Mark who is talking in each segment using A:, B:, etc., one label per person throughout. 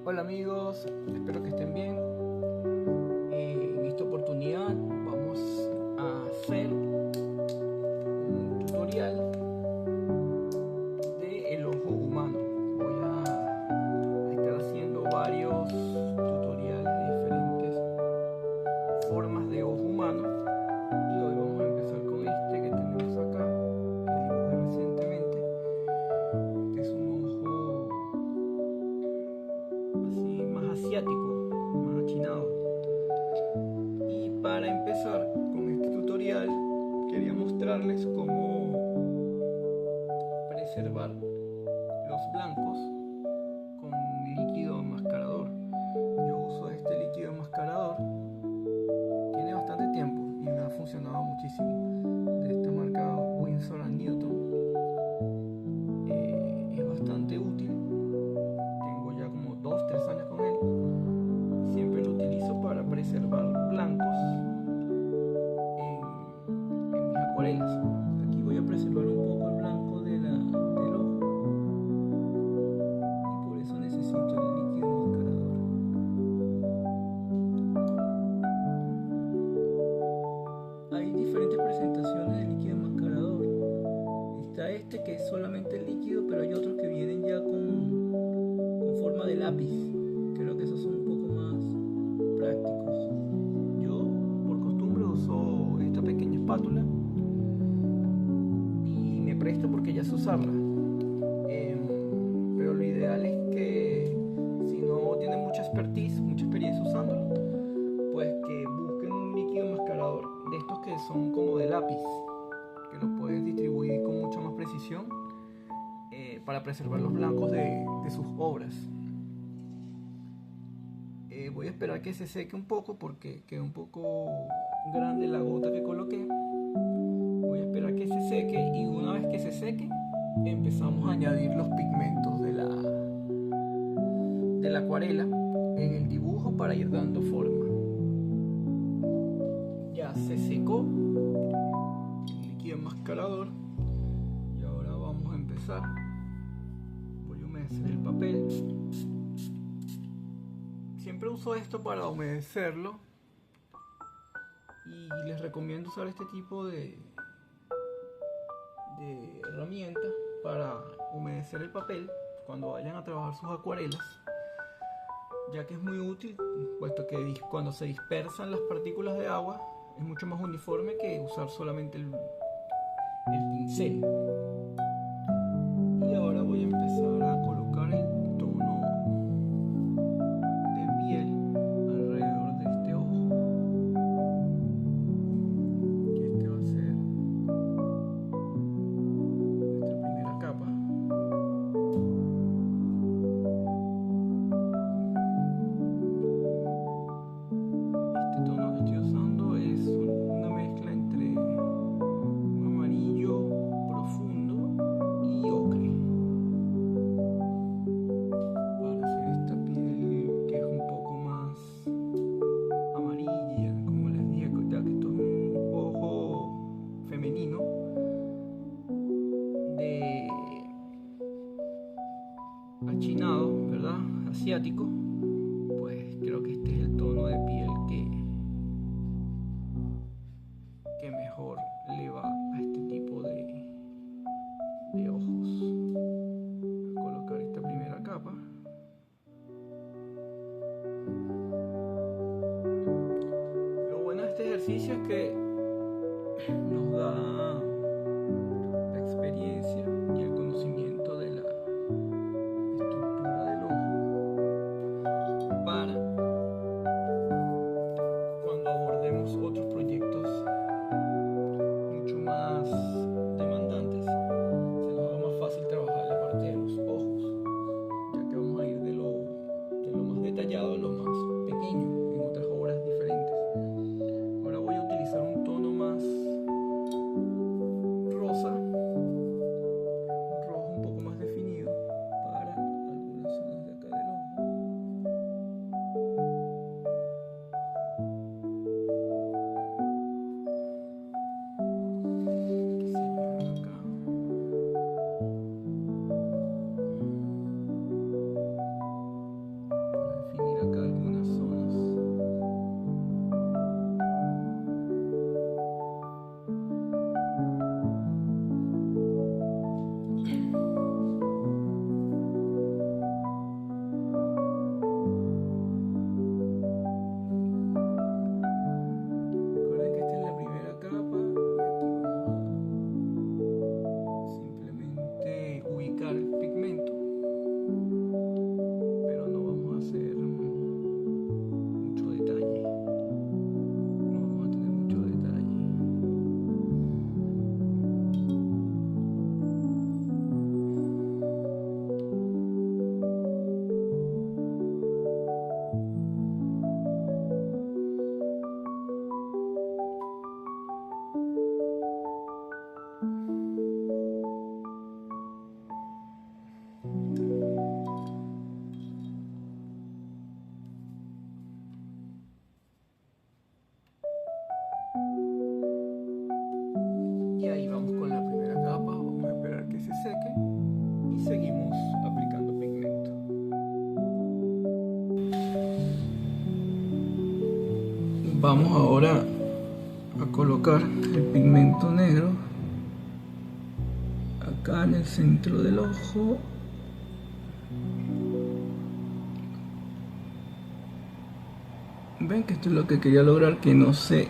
A: Hola amigos, espero que estén bien. En esta oportunidad vamos a hacer un tutorial de el ojo humano. Voy a estar haciendo varios tutoriales de diferentes formas de ojo humano y hoy vamos a empezar con este que tenemos acá, que dibujé recientemente. Este es un ojo así más asiático, más achinado. Y para empezar con este tutorial quería mostrarles cómo preservar los blancos con líquido enmascarador. Yo uso este líquido enmascarador, tiene bastante tiempo y me ha funcionado muchísimo, de esta marca Winsor & Newton. Es bastante útil, tengo ya como 2-3 años con él y siempre lo utilizo para preservar blancos en mis acuarelas. Aquí voy a preservar un poco el blanco del ojo y por eso necesito el líquido enmascarador. Hay diferentes presentaciones de líquido enmascarador. Está este que es solamente el líquido, pero hay otros que vienen ya con forma de lápiz. Creo que esos son un poco más prácticos. Yo por costumbre uso esta pequeña espátula y me presto porque ya sé usarla. Pero lo ideal es que si no tienen mucha expertise, mucha experiencia usándolo, pues que busquen un líquido enmascarador de estos que son como de lápiz, que lo puedes distribuir con mucha más precisión para preservar los blancos de sus obras. Voy a esperar que se seque un poco porque quedó un poco grande la gota que coloqué. Voy a esperar que se seque y una vez que se seque empezamos a añadir los pigmentos de la acuarela en el dibujo para ir dando forma. Ya se secó el líquido enmascarador y ahora vamos a empezar. Voy a humedecer el papel. Siempre uso esto para humedecerlo y les recomiendo usar este tipo de herramientas para humedecer el papel cuando vayan a trabajar sus acuarelas, ya que es muy útil, puesto que cuando se dispersan las partículas de agua es mucho más uniforme que usar solamente el pincel. Y ahora voy a empezar a colocar el tono de piel alrededor de este ojo, que este va a ser nuestra primera capa. Este tono que estoy usando es una mezcla entre un amarillo profundo y ocre para hacer esta piel que es un poco más amarilla, como les dije, ya que esto es un ojo femenino de achinado, ¿verdad? Asiático. Pues creo que este es el tono de piel que mejor le va a este tipo de ojos. Voy a colocar esta primera capa. Lo bueno de este ejercicio es que nos da la experiencia y el conocimiento de la estructura del ojo para cuando abordemos otros proyectos mucho más demandantes, se nos haga más fácil trabajar la parte de los ojos, ya que vamos a ir de lo más detallado a lo más pequeño en otras obras diferentes. Ahora voy a utilizar un tono más rosa, un rojo un poco más definido para algunas zonas de acá del ojo. Que sería acá. Vamos ahora a colocar el pigmento negro acá en el centro del ojo. Ven que esto es lo que quería lograr, que no se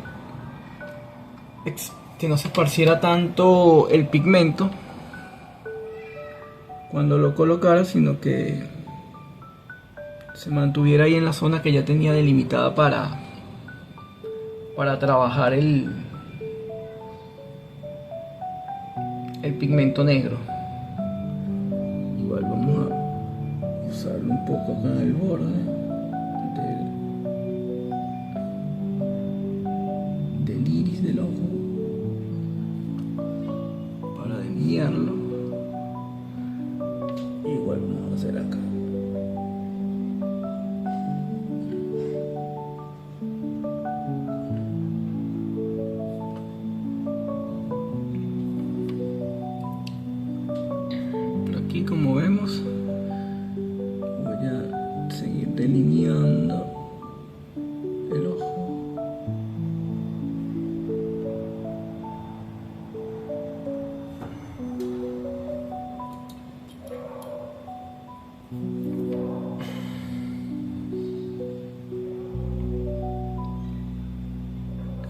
A: esparciera tanto el pigmento cuando lo colocara, sino que se mantuviera ahí en la zona que ya tenía delimitada para trabajar el pigmento negro. Igual vamos a usarlo un poco acá en el borde del iris del ojo para delinearlo. Igual vamos a hacer acá. Aquí, como vemos, voy a seguir delineando el ojo.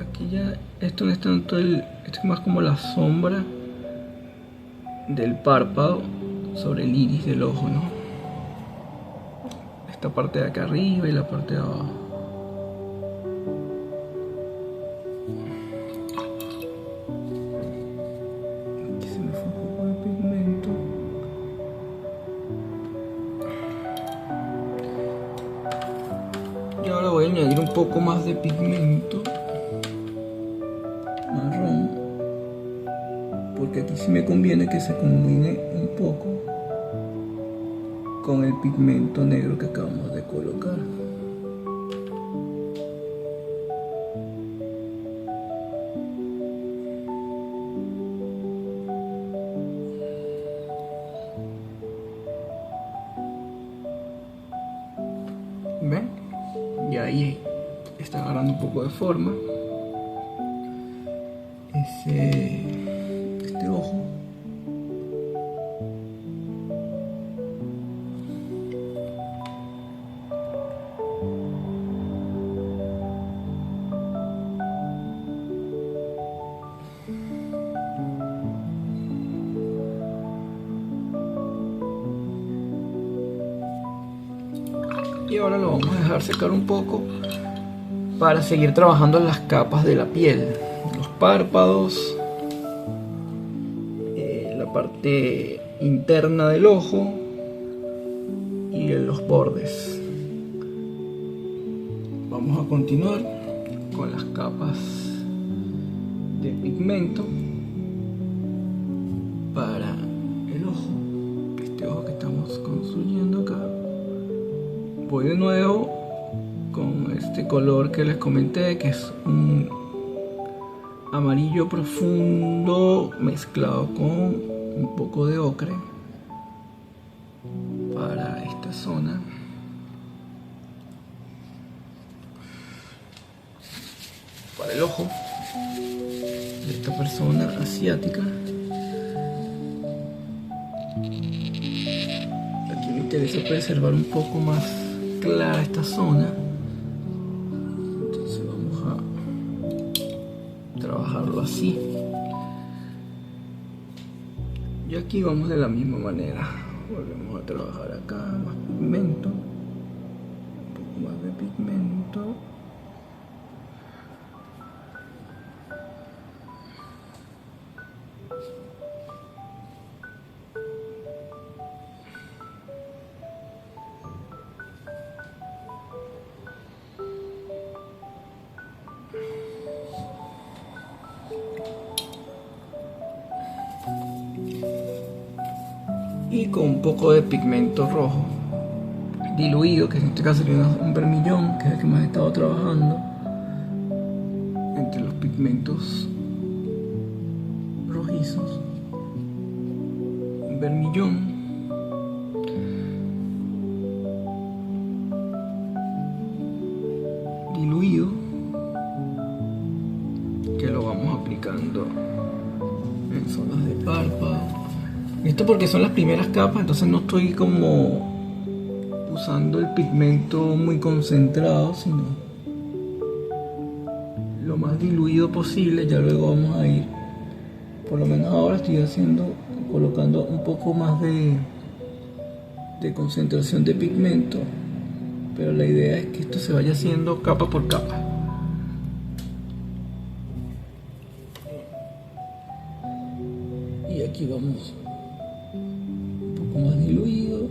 A: Aquí ya esto no es tanto esto es más como la sombra del párpado sobre el iris del ojo, ¿no? Esta parte de acá arriba y la parte de abajo. Aquí se me fue un poco de pigmento. Y ahora voy a añadir un poco más de pigmento marrón, porque aquí sí me conviene que se combine un poco con el pigmento negro que acabamos de colocar. ¿Ven? Y ahí está agarrando un poco de forma este ojo. Y ahora lo vamos a dejar secar un poco para seguir trabajando en las capas de la piel, los párpados, la parte interna del ojo y en los bordes. Vamos a continuar con las capas de pigmento para el ojo, este ojo que estamos construyendo acá. Voy de nuevo con este color que les comenté, que es un amarillo profundo mezclado con un poco de ocre para esta zona. Para el ojo de esta persona asiática. Aquí me interesa preservar un poco más clara esta zona, entonces vamos a trabajarlo así. Y aquí vamos de la misma manera, volvemos a trabajar acá, más pigmento, un poco más de pigmento. Y con un poco de pigmento rojo diluido, que en este caso sería un vermillón, que es el que más he estado trabajando entre los pigmentos rojizos. Un vermillón. Diluido Esto porque son las primeras capas, entonces no estoy como usando el pigmento muy concentrado, sino lo más diluido posible. Ya luego vamos a ir, por lo menos ahora estoy colocando un poco más de concentración de pigmento, pero la idea es que esto se vaya haciendo capa por capa. Y aquí vamos un poco más diluido,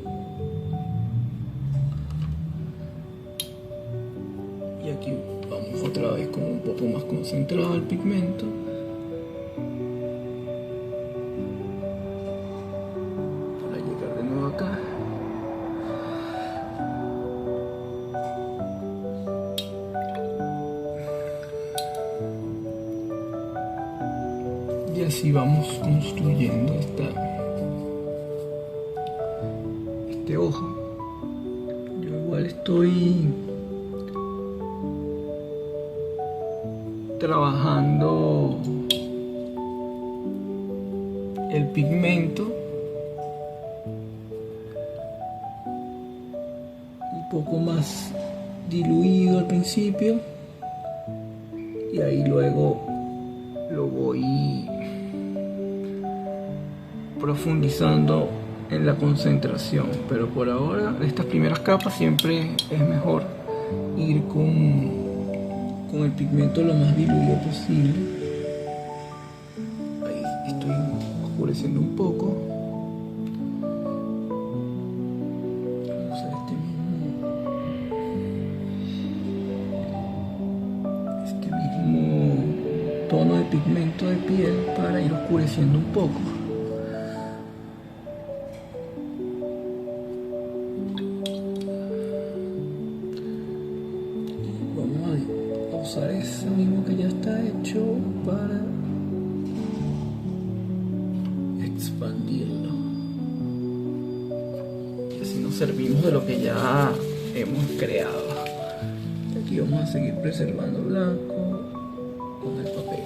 A: y aquí vamos otra vez con un poco más concentrado el pigmento. Para llegar de nuevo acá. Y así vamos construyendo este ojo. Yo igual estoy trabajando el pigmento un poco más diluido al principio, y ahí luego lo voy profundizando en la concentración. Pero por ahora, de estas primeras capas, siempre es mejor ir con el pigmento lo más diluido posible. Ahí estoy oscureciendo un poco. Vamos a usar este mismo tono de pigmento de piel para ir oscureciendo un poco. Usar eso mismo que ya está hecho para expandirlo, y así nos servimos de lo que ya hemos creado. Y aquí vamos a seguir preservando blanco con el papel.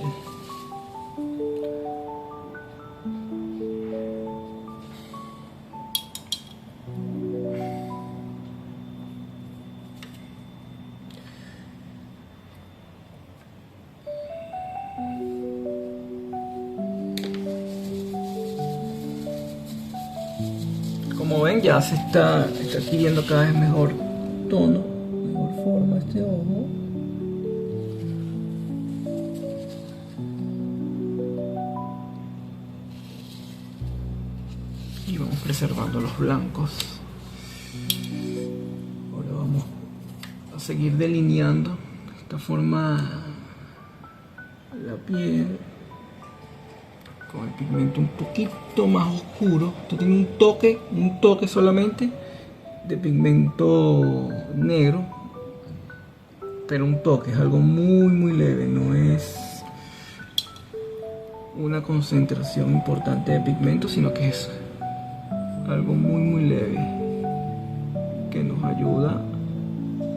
A: Como ven, ya se está adquiriendo cada vez mejor tono, mejor forma este ojo. Y vamos preservando los blancos. Ahora vamos a seguir delineando de esta forma la piel con el pigmento un poquito más oscuro. Esto tiene un toque solamente de pigmento negro, pero un toque, es algo muy leve, no es una concentración importante de pigmento, sino que es algo muy leve que nos ayuda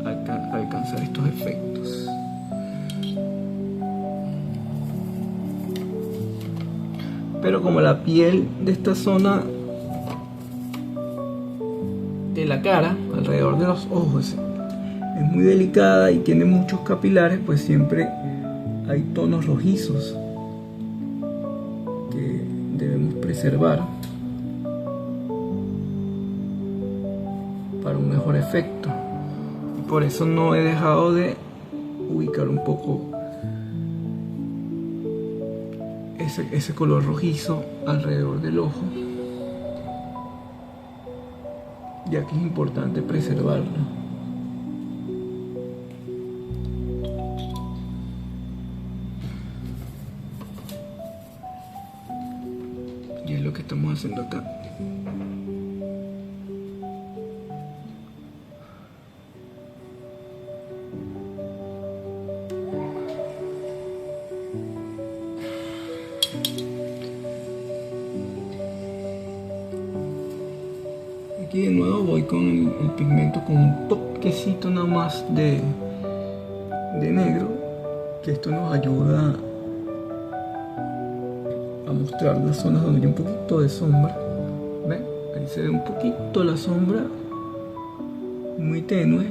A: a alcanzar estos efectos. Pero como la piel de esta zona de la cara, alrededor de los ojos, es muy delicada y tiene muchos capilares, pues siempre hay tonos rojizos que debemos preservar para un mejor efecto. Y por eso no he dejado de ubicar un poco ese color rojizo alrededor del ojo, ya que es importante preservarlo. Y es lo que estamos haciendo acá. Aquí de nuevo voy con el pigmento con un toquecito nada más de negro, que esto nos ayuda a mostrar las zonas donde hay un poquito de sombra. Ahí se ve un poquito la sombra, muy tenue,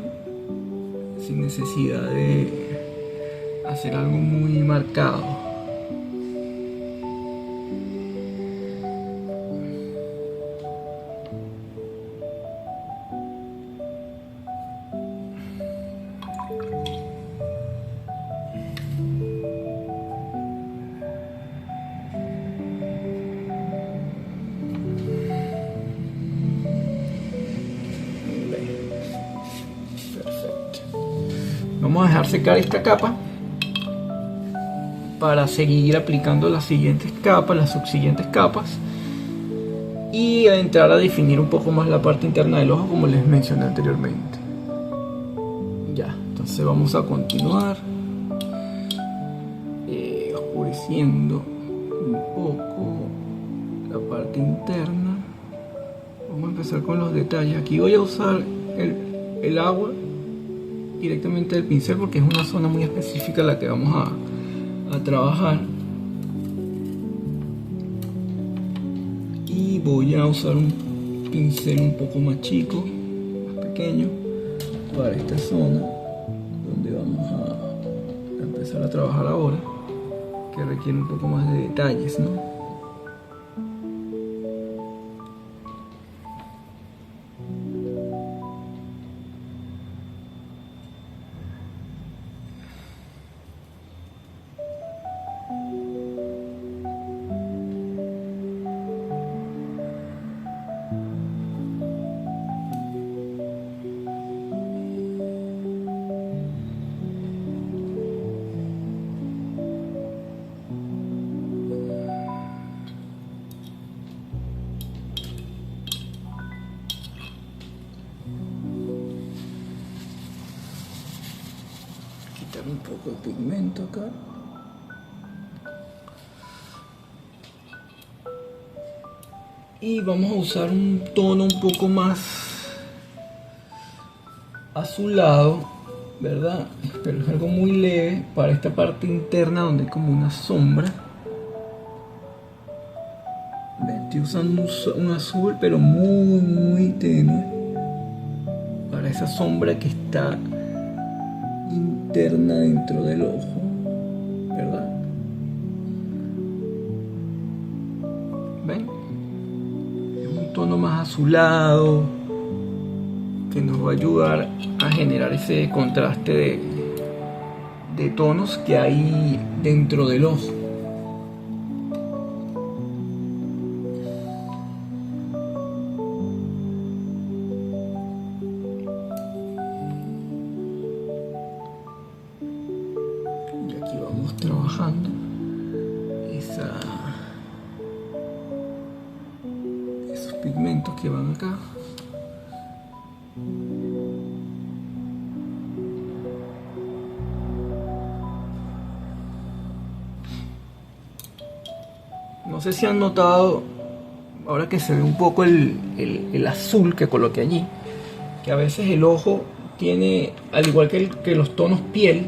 A: sin necesidad de hacer algo muy marcado. Vamos a dejar secar esta capa para seguir aplicando las siguientes capas, las subsiguientes capas, y a entrar a definir un poco más la parte interna del ojo, como les mencioné anteriormente. Ya, entonces vamos a continuar oscureciendo un poco la parte interna. Vamos a empezar con los detalles. Aquí voy a usar el agua directamente del pincel porque es una zona muy específica la que vamos a trabajar, y voy a usar un pincel un poco más chico, más pequeño, para esta zona donde vamos a empezar a trabajar ahora, que requiere un poco más de detalles, ¿no? Quitar un poco de pigmento acá. Y vamos a usar un tono un poco más azulado, ¿verdad? Pero es algo muy leve para esta parte interna donde hay como una sombra. Estoy usando un azul pero muy tenue para esa sombra que está interna dentro del ojo, ¿verdad? ¿Ven? Es un tono más azulado que nos va a ayudar a generar ese contraste de tonos que hay dentro del ojo. Trabajando esos pigmentos que van acá. No sé si han notado, ahora que se ve un poco el azul que coloqué allí, que a veces el ojo tiene, al igual que los tonos piel,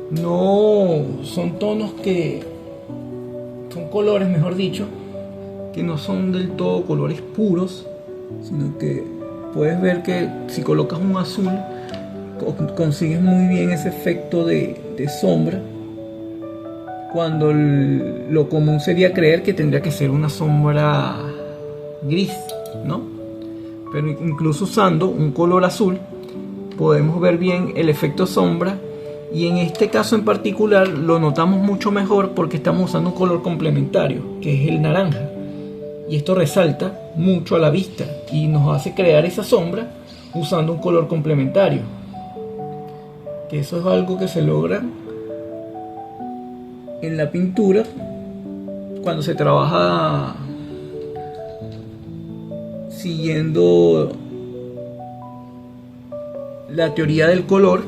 A: no son tonos que son colores, mejor dicho, que no son del todo colores puros, sino que puedes ver que si colocas un azul consigues muy bien ese efecto de sombra, cuando lo común sería creer que tendría que ser una sombra gris, ¿no? Pero incluso usando un color azul podemos ver bien el efecto sombra. Y en este caso en particular lo notamos mucho mejor porque estamos usando un color complementario, que es el naranja. Y esto resalta mucho a la vista y nos hace crear esa sombra usando un color complementario. Que eso es algo que se logra en la pintura cuando se trabaja siguiendo la teoría del color,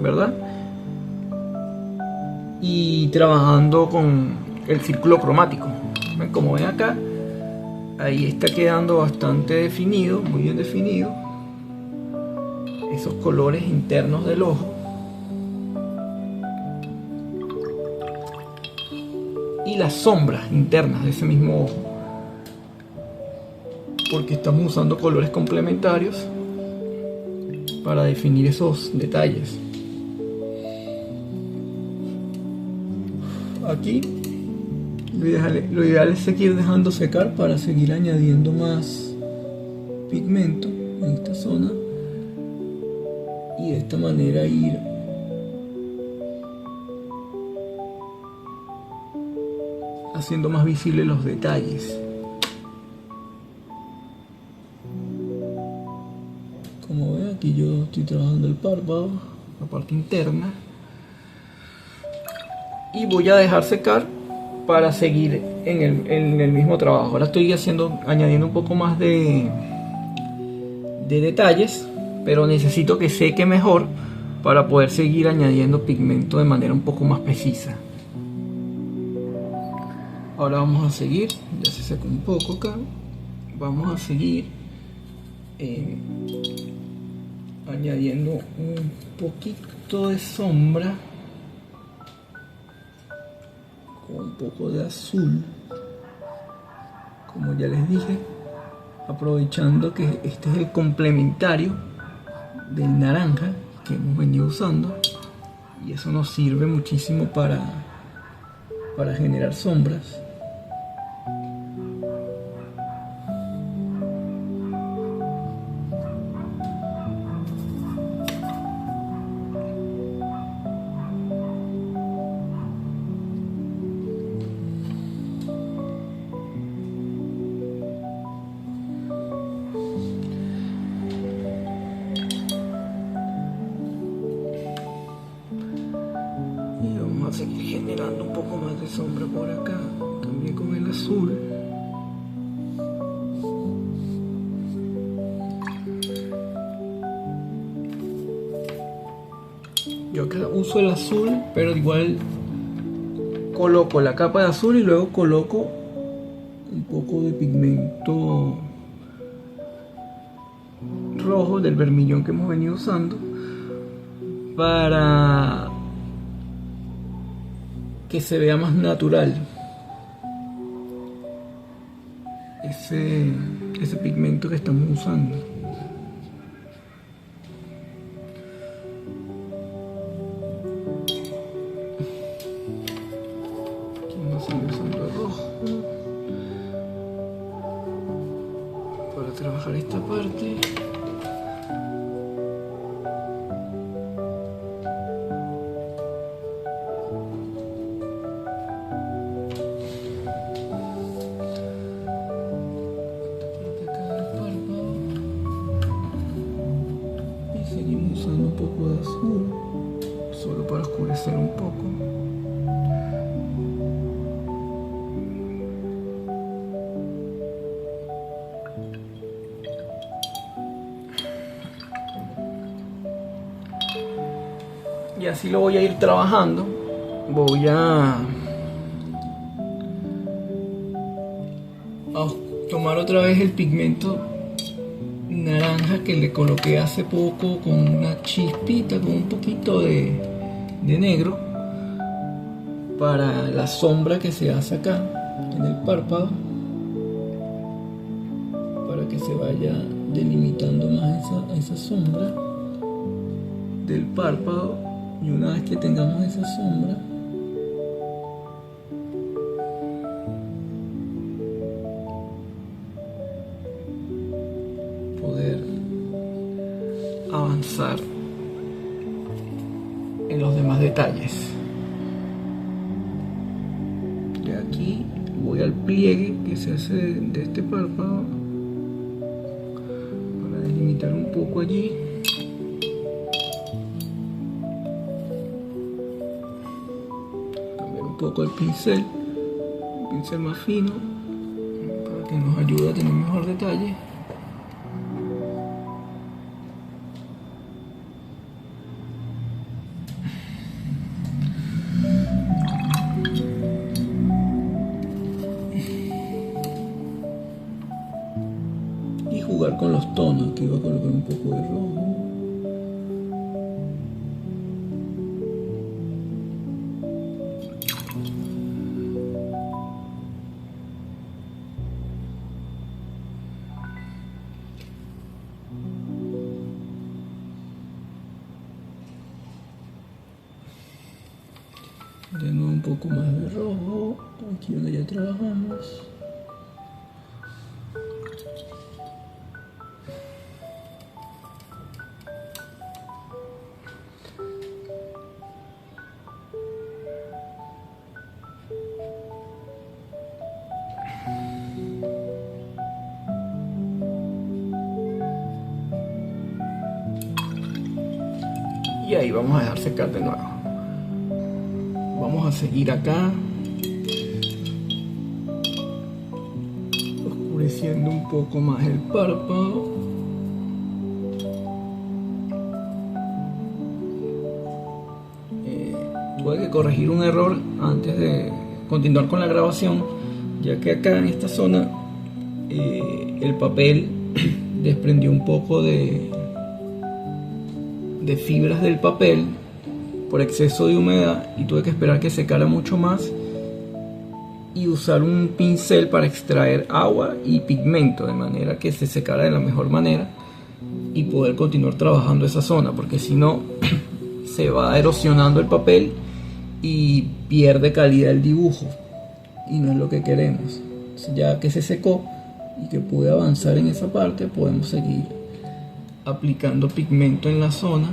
A: ¿verdad? Y trabajando con el círculo cromático. Como ven acá, ahí está quedando bastante definido, muy bien definido, esos colores internos del ojo y las sombras internas de ese mismo ojo. porque estamos usando colores complementarios para definir esos detalles. Aquí lo ideal es seguir dejando secar para seguir añadiendo más pigmento en esta zona y de esta manera ir haciendo más visibles los detalles. Como ven, aquí yo estoy trabajando el párpado, la parte interna, y voy a dejar secar para seguir en el mismo trabajo. Ahora estoy añadiendo un poco más de detalles, pero necesito que seque mejor para poder seguir añadiendo pigmento de manera un poco más precisa. Ahora vamos a seguir, ya se secó un poco acá, vamos a seguir añadiendo un poquito de sombra con un poco de azul, como ya les dije, aprovechando que este es el complementario del naranja que hemos venido usando, y eso nos sirve muchísimo para generar sombras. Y vamos a seguir generando un poco más de sombra por acá, también con el azul. Yo acá uso el azul, pero igual coloco la capa de azul y luego coloco un poco de pigmento rojo del vermillón que hemos venido usando para que se vea más natural ese pigmento que estamos usando. Aquí vamos a seguir usando el rojo para trabajar esta parte. Seguimos usando un poco de azul, solo para oscurecer un poco. Y así lo voy a ir trabajando. Voy a tomar otra vez el pigmento naranja que le coloqué hace poco con una chispita, con un poquito de negro, para la sombra que se hace acá en el párpado, para que se vaya delimitando más esa sombra del párpado. Y una vez que tengamos esa sombra, poder avanzar en los demás detalles. De aquí voy al pliegue que se hace de este párpado para delimitar un poco allí. Cambiar un poco el pincel, un pincel más fino, para que nos ayude a tener mejor detalle. Y jugar con los tonos. Aquí voy a colocar un poco de rojo. De nuevo un poco más de rojo, aquí donde ya trabajamos. Y ahí vamos a dejar secar de nuevo. Vamos a seguir acá, oscureciendo un poco más el párpado. Tuve que corregir un error antes de continuar con la grabación, ya que acá en esta zona el papel desprendió un poco de fibras del papel por exceso de humedad y tuve que esperar que secara mucho más y usar un pincel para extraer agua y pigmento de manera que se secara de la mejor manera y poder continuar trabajando esa zona, porque si no se va erosionando el papel y pierde calidad el dibujo y no es lo que queremos. Entonces, ya que se secó y que pude avanzar en esa parte, podemos seguir aplicando pigmento en la zona.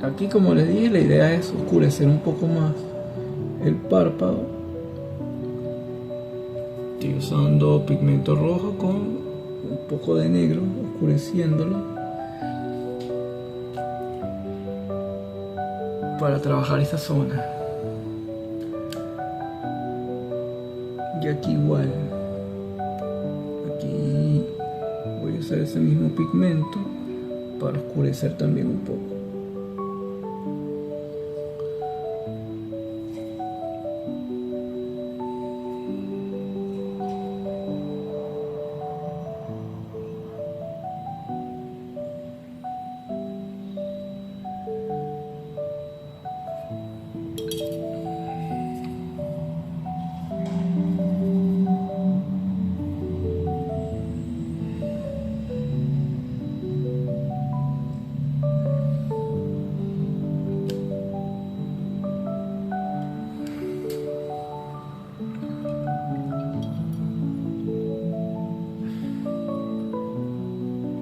A: Aquí, como les dije, la idea es oscurecer un poco más el párpado. Estoy usando pigmento rojo con un poco de negro, oscureciéndolo para trabajar esa zona. Y aquí igual, aquí voy a usar ese mismo pigmento para oscurecer también un poco.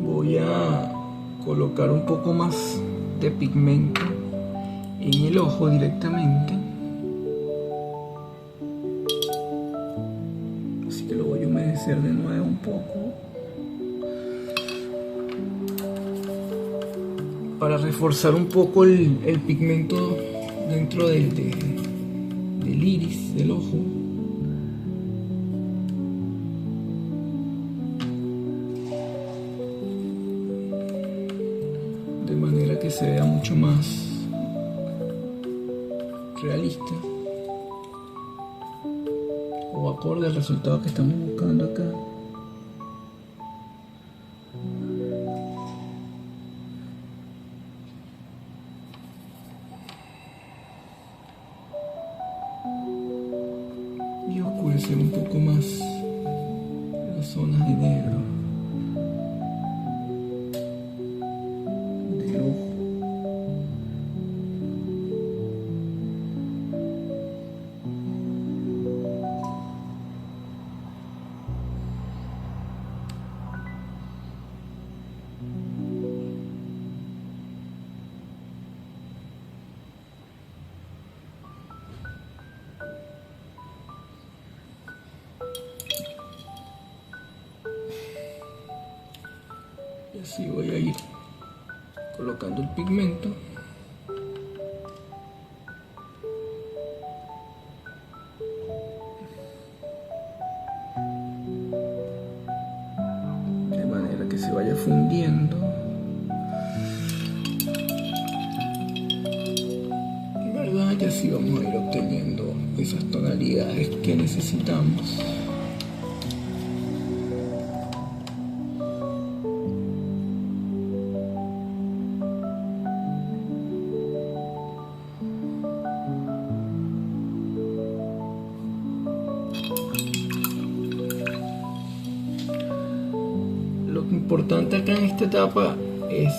A: Voy a colocar un poco más de pigmento en el ojo directamente, así que lo voy a humedecer de nuevo un poco para reforzar un poco el pigmento dentro del iris del ojo. De manera que se vea mucho más realista o acorde al resultado que estamos buscando acá. Y oscurecer un poco más las zonas de negro del ojo. Y así voy a ir colocando el pigmento. De manera que se vaya fundiendo. ¿Verdad? Y así vamos a ir obteniendo esas tonalidades que necesitamos. Lo importante acá en esta etapa es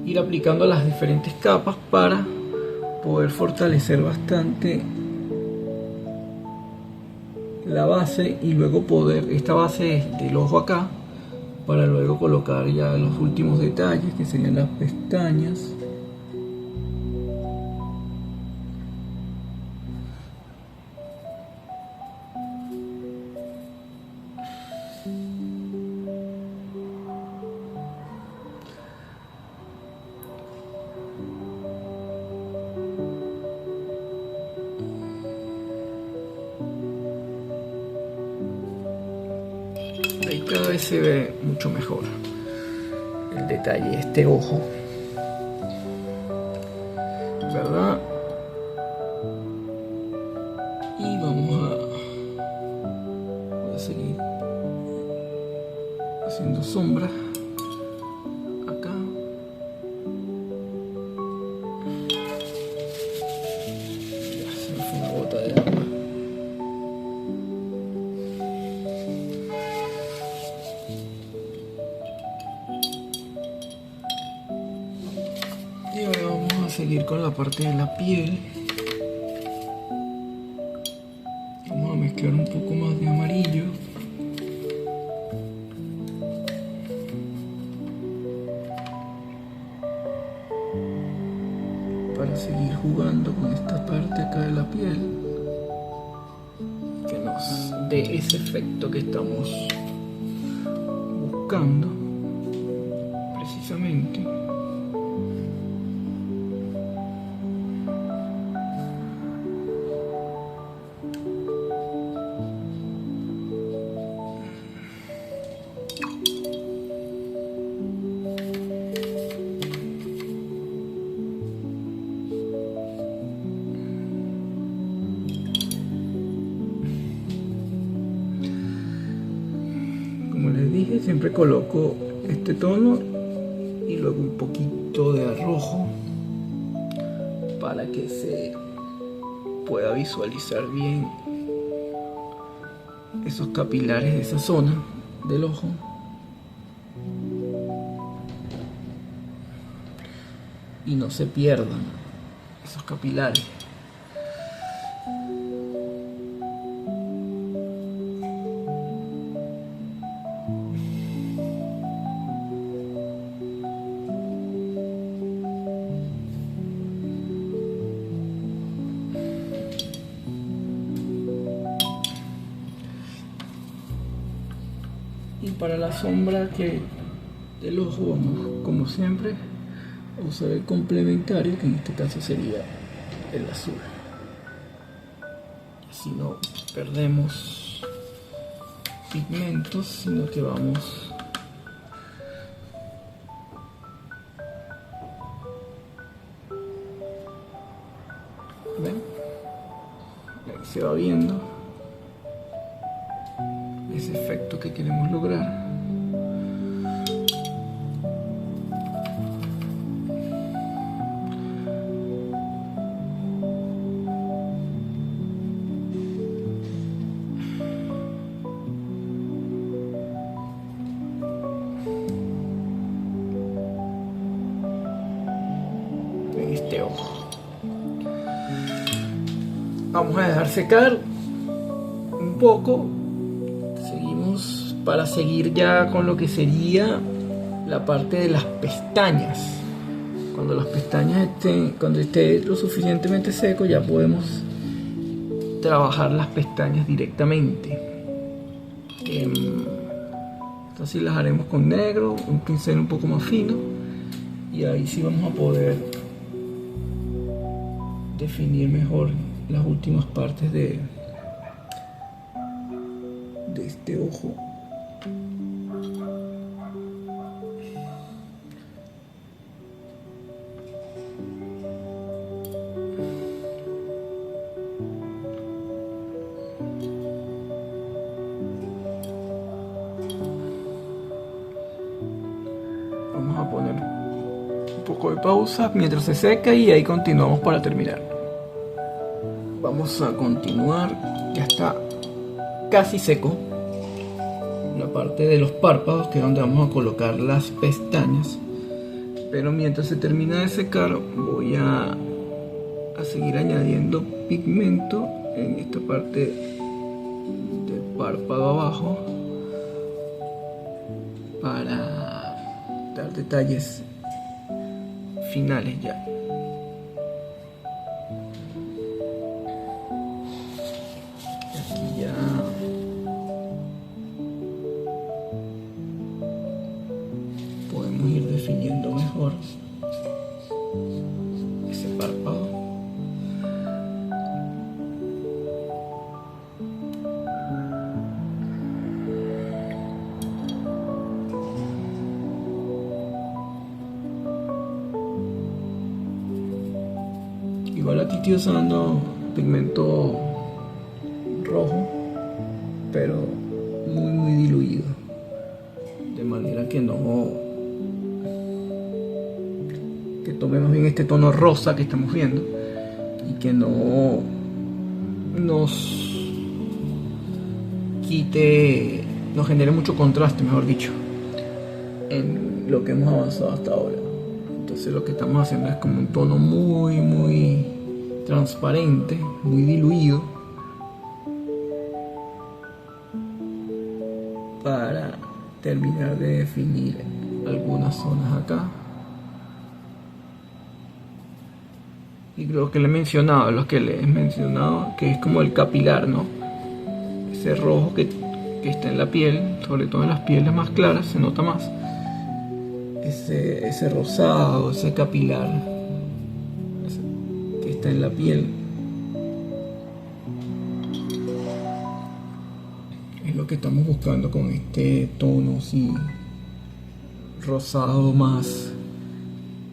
A: ir aplicando las diferentes capas para poder fortalecer bastante la base y luego poder, esta base del ojo acá, para luego colocar ya los últimos detalles que serían las pestañas. Ahí cada vez se ve mucho mejor el detalle de este ojo, ¿verdad? Y vamos a seguir haciendo sombras acá. Ya se me fue una gota de agua. Y ahora vamos a seguir con la parte de la piel. Vamos a mezclar un poco más de amarillo. Para seguir jugando con esta parte acá de la piel. Que nos dé ese efecto que estamos buscando. Precisamente. Como les dije, siempre coloco este tono y luego un poquito de rojo para que se pueda visualizar bien esos capilares de esa zona del ojo. Y no se pierdan esos capilares. Y para la sombra del ojo vamos, como siempre, a usar el complementario, que en este caso sería el azul. Así no perdemos pigmentos, sino que vamos ¿ven? Ahí se va viendo ese efecto que queremos lograr. En este ojo vamos a dejar secar un poco. Seguimos para seguir ya con lo que sería la parte de las pestañas. Cuando las pestañas cuando esté lo suficientemente seco, ya podemos trabajar las pestañas directamente. Entonces las haremos con negro, un pincel un poco más fino, y ahí sí vamos a poder definir mejor las últimas partes de este ojo. Vamos a poner un poco de pausa mientras se seca y ahí continuamos para terminar. Vamos a continuar, ya está casi seco la parte de los párpados, que es donde vamos a colocar las pestañas, pero mientras se termina de secar voy a a seguir añadiendo pigmento en esta parte del párpado abajo para dar detalles finales ya. Aquí ya podemos ir definiendo mejor ese párpado. Igual aquí estoy usando pigmento rojo, pero muy diluido, de manera que tome más bien este tono rosa que estamos viendo y que no nos genere mucho contraste, mejor dicho, en lo que hemos avanzado hasta ahora. Entonces lo que estamos haciendo es como un tono muy transparente, muy diluido, para terminar de definir algunas zonas acá. Y creo que le he mencionado, que es como el capilar, ¿no? Ese rojo que está en la piel, sobre todo en las pieles más claras, se nota más. Ese rosado, ese capilar que está en la piel, es lo que estamos buscando con este tono así rosado más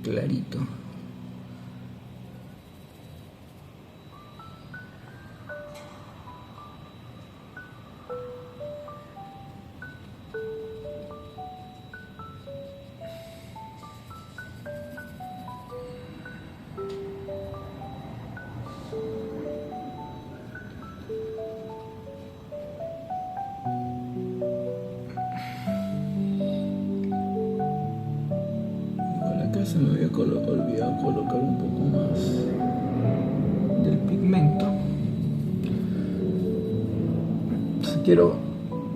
A: clarito. Se me había olvidado colocar un poco más del pigmento. Entonces quiero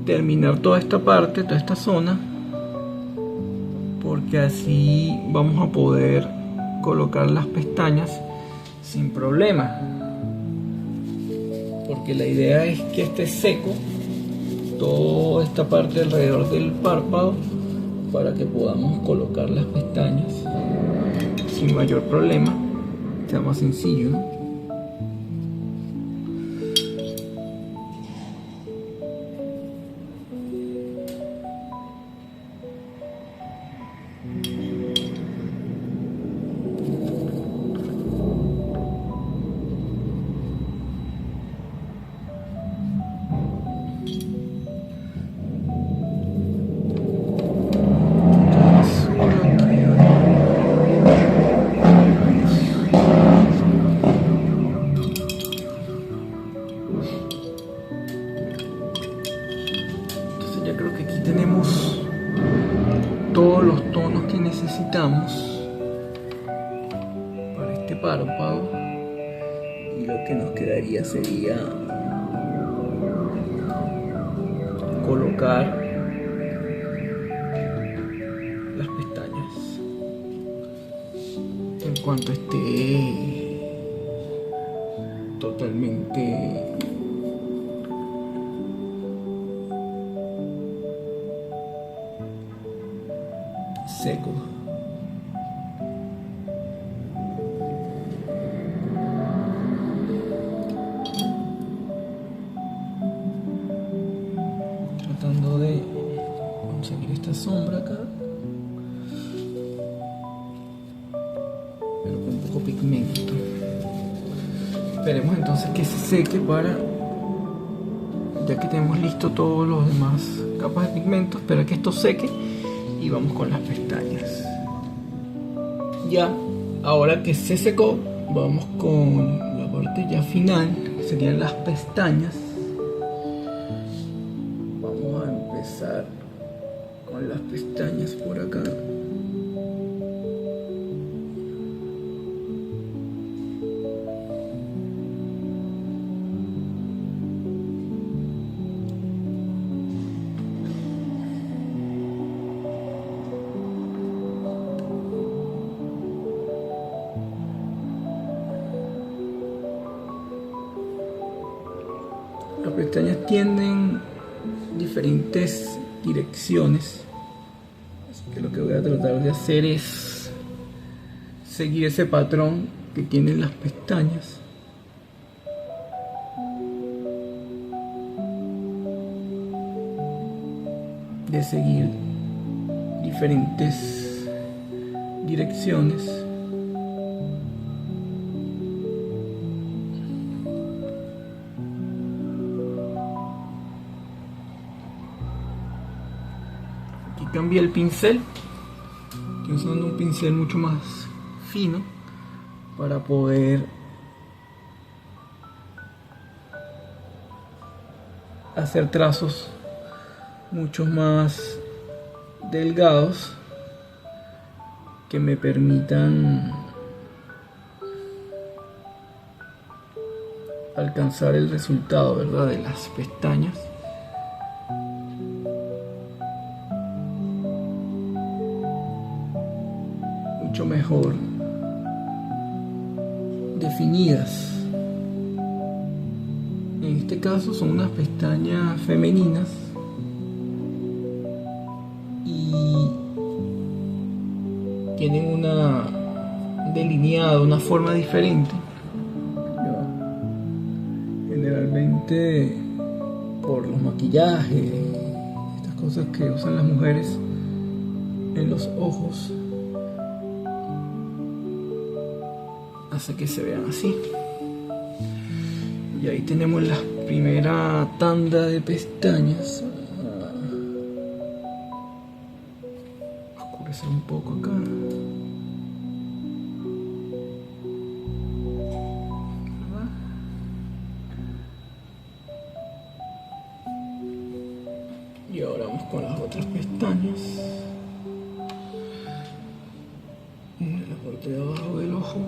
A: terminar toda esta parte, toda esta zona, porque así vamos a poder colocar las pestañas sin problema, porque la idea es que esté seco toda esta parte alrededor del párpado para que podamos colocar las pestañas sin mayor problema, sea más sencillo, ¿no? Ya creo que aquí tenemos todos los tonos que necesitamos para este párpado, y lo que nos quedaría sería colocar las pestañas en cuanto esté totalmente seco. Tratando de conseguir esta sombra acá, pero con poco pigmento. Esperemos entonces que se seque ya que tenemos listo todos los demás capas de pigmento, espera que esto seque y vamos con las pestañas. Ya, ahora que se secó, vamos con la parte ya final, que serían las pestañas. Vamos a empezar con las pestañas por acá. pestañas tienen diferentes direcciones, así que lo que voy a tratar de hacer es seguir ese patrón que tienen las pestañas. De seguir diferentes direcciones. Aquí cambié el pincel. Estoy usando un pincel mucho más fino para poder hacer trazos mucho más delgados que me permitan alcanzar el resultado, ¿verdad?, de las pestañas. Mucho mejor definidas. En este caso son unas pestañas femeninas y tienen un delineado, una forma diferente. Generalmente por los maquillajes, estas cosas que usan las mujeres en los ojos, hace que se vean así. Y ahí tenemos la primera tanda de pestañas. Oscurecer un poco acá. Y ahora vamos con las otras pestañas. En la parte de abajo del ojo.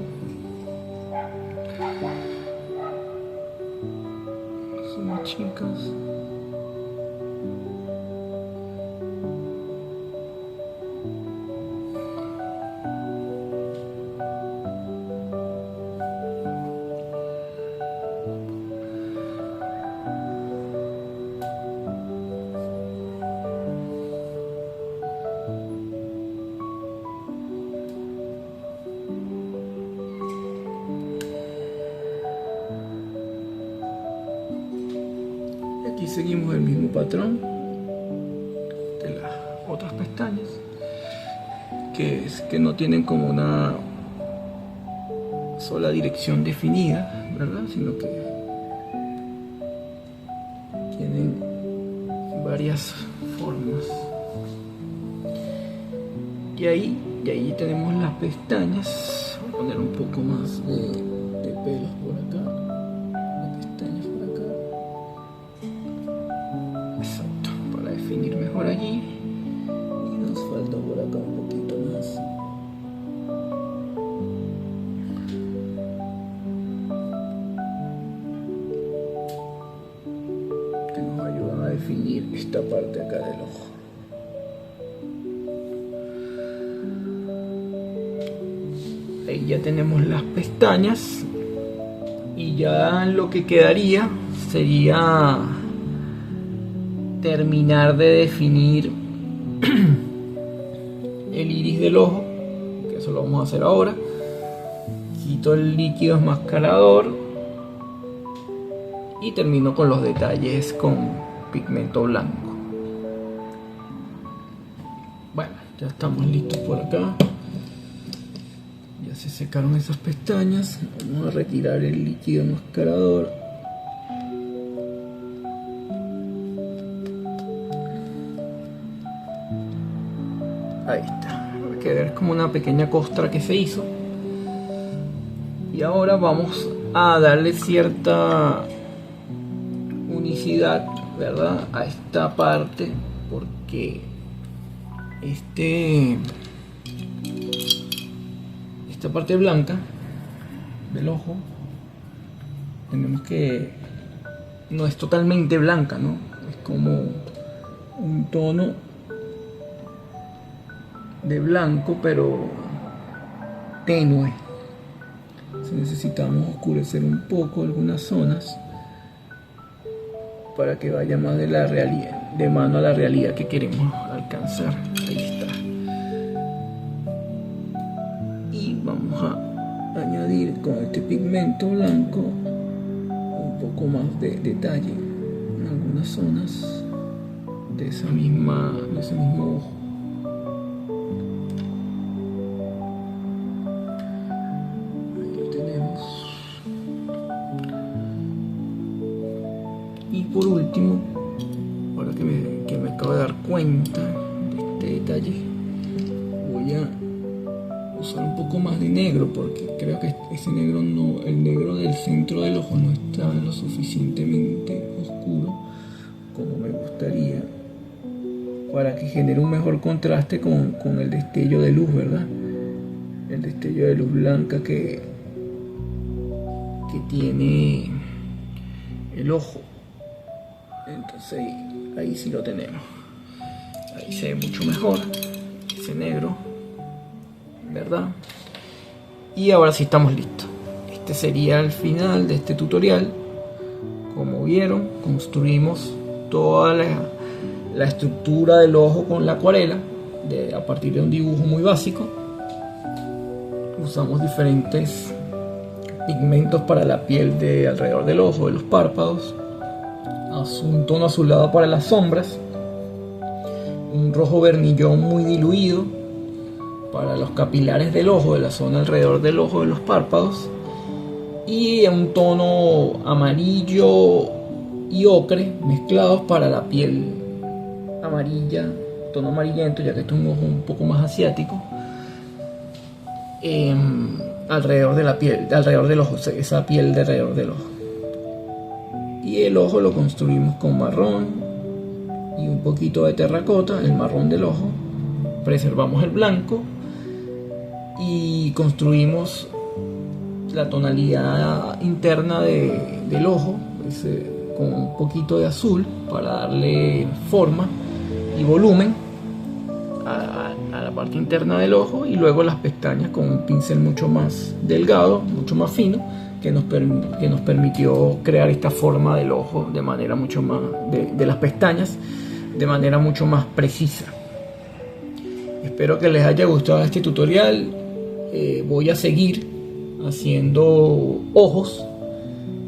A: Son más chicas. Aquí seguimos el mismo patrón de las otras pestañas, que es que no tienen como una sola dirección definida, ¿verdad?, sino que tienen varias formas. Y ahí tenemos las pestañas. Voy a poner un poco más de pelos por acá, de pestañas por acá. Exacto, para definir mejor allí. Y nos falta por acá un poquito más. Que nos ayudan a definir esta parte acá del ojo. Ahí ya tenemos las pestañas. Y ya lo que quedaría sería terminar de definir el iris del ojo, que eso lo vamos a hacer ahora. Quito el líquido enmascarador y termino con los detalles con pigmento blanco. Bueno, ya estamos listos por acá. Ya se secaron esas pestañas. Vamos a retirar el líquido enmascarador. Ahí está. Va a quedar como una pequeña costra que se hizo. Y ahora vamos a darle cierta unicidad, ¿verdad?, a esta parte, porque esta parte blanca del ojo tenemos que no es totalmente blanca, ¿no? Es como un tono de blanco, pero tenue. Si necesitamos oscurecer un poco algunas zonas, para que vaya más de la realidad, de mano a la realidad que queremos alcanzar. Ahí está. Y vamos a añadir con este pigmento blanco un poco más de detalle en algunas zonas de ese mismo ojo. Ahí lo tenemos. Y por último, ahora que me acabo de dar cuenta de este detalle, voy a usar un poco más de negro, porque creo que ese negro no, el negro del centro del ojo no está lo suficientemente oscuro como me gustaría, para que genere un mejor contraste con el destello de luz, ¿verdad? El destello de luz blanca que tiene el ojo. Entonces ahí sí lo tenemos. Ahí se ve mucho mejor ese negro, ¿verdad? Y ahora sí estamos listos. Este sería el final de este tutorial. Como vieron, construimos toda la estructura del ojo con la acuarela a partir de un dibujo muy básico. Usamos diferentes pigmentos para la piel de alrededor del ojo, de los párpados, un tono azulado para las sombras, un rojo vernillón muy diluido para los capilares del ojo, de la zona alrededor del ojo, de los párpados, y un tono amarillo y ocre mezclados para la piel amarilla, tono amarillento, ya que este es un ojo un poco más asiático, alrededor de la piel, alrededor del ojo, esa piel de alrededor del ojo. Y el ojo lo construimos con marrón y un poquito de terracota, el marrón del ojo. Preservamos el blanco y construimos la tonalidad interna del ojo con un poquito de azul para darle forma y volumen a la parte interna del ojo, y luego las pestañas con un pincel mucho más delgado, mucho más fino, que nos permitió crear esta forma del ojo de manera mucho más, de las pestañas, de manera mucho más precisa. Espero que les haya gustado este tutorial. Voy a seguir haciendo ojos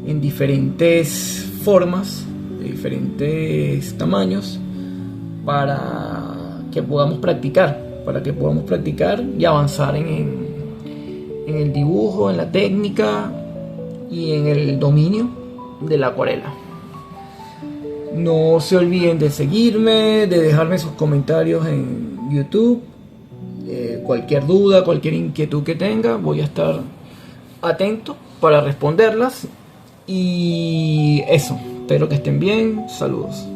A: en diferentes formas, de diferentes tamaños, para que podamos practicar y avanzar en el dibujo, en la técnica y en el dominio de la acuarela. No se olviden de seguirme, de dejarme sus comentarios en YouTube. Cualquier duda, cualquier inquietud que tenga, voy a estar atento para responderlas. Y eso, espero que estén bien. Saludos.